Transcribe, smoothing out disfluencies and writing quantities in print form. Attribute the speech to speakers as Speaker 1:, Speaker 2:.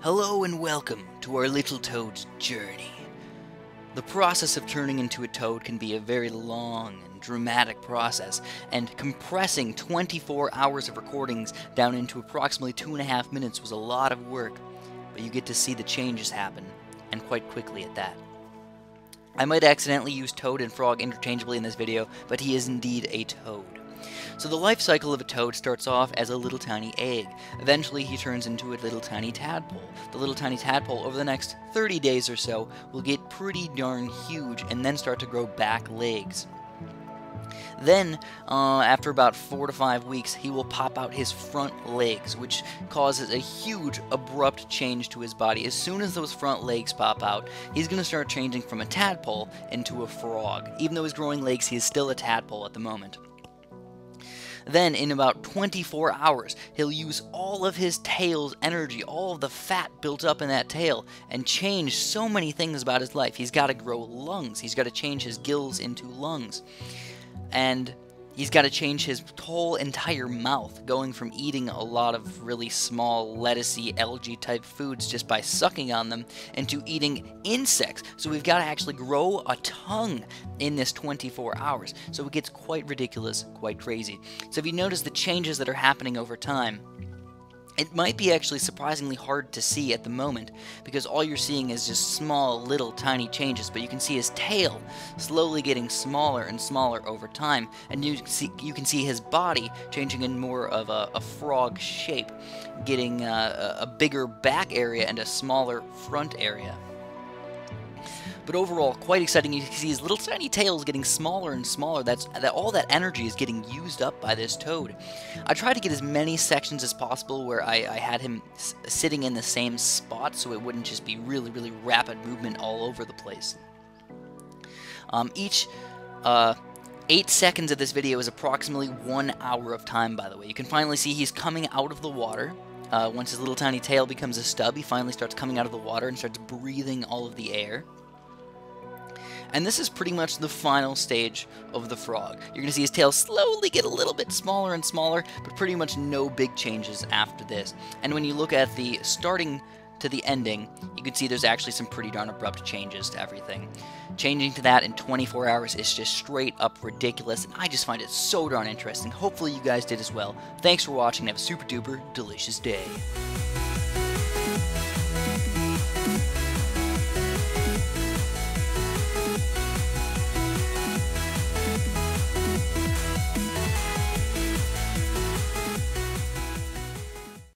Speaker 1: Hello and welcome to our little toad's journey. The process of turning into a toad can be a very long and dramatic process, and compressing 24 hours of recordings down into approximately 2.5 minutes was a lot of work, but you get to see the changes happen, and quite quickly at that. I might accidentally use toad and frog interchangeably in this video, but he is indeed a toad. So the life cycle of a toad starts off as a little tiny egg. Eventually he turns into a little tiny tadpole. The little tiny tadpole over the next 30 days or so will get pretty darn huge and then start to grow back legs. Then, after about 4 to 5 weeks, he will pop out his front legs, which causes a huge, abrupt change to his body. As soon as those front legs pop out, he's going to start changing from a tadpole into a frog. Even though he's growing legs, he is still a tadpole at the moment. Then, in about 24 hours, he'll use all of his tail's energy, all of the fat built up in that tail, and change so many things about his life. He's got to grow lungs. He's got to change his gills into lungs. And he's got to change his whole entire mouth, going from eating a lot of really small, lettucey, algae-type foods just by sucking on them, into eating insects. So we've got to actually grow a tongue in this 24 hours. So it gets quite ridiculous, quite crazy. So if you notice the changes that are happening over time, it might be actually surprisingly hard to see at the moment, because all you're seeing is just small, little, tiny changes, but you can see his tail slowly getting smaller and smaller over time, and you can see his body changing in more of a frog shape, getting a bigger back area and a smaller front area. But overall, quite exciting. You can see his little tiny tail is getting smaller and smaller. All that energy is getting used up by this toad. I tried to get as many sections as possible where I had him sitting in the same spot, so it wouldn't just be really, really rapid movement all over the place. Each 8 seconds of this video is approximately 1 hour of time, by the way. You can finally see he's coming out of the water. Once his little tiny tail becomes a stub, he finally starts coming out of the water and starts breathing all of the air. And this is pretty much the final stage of the frog. You're going to see his tail slowly get a little bit smaller and smaller, but pretty much no big changes after this. And when you look at the starting to the ending, you can see there's actually some pretty darn abrupt changes to everything. Changing to that in 24 hours is just straight up ridiculous, and I just find it so darn interesting. Hopefully you guys did as well. Thanks for watching, and have a super duper delicious day.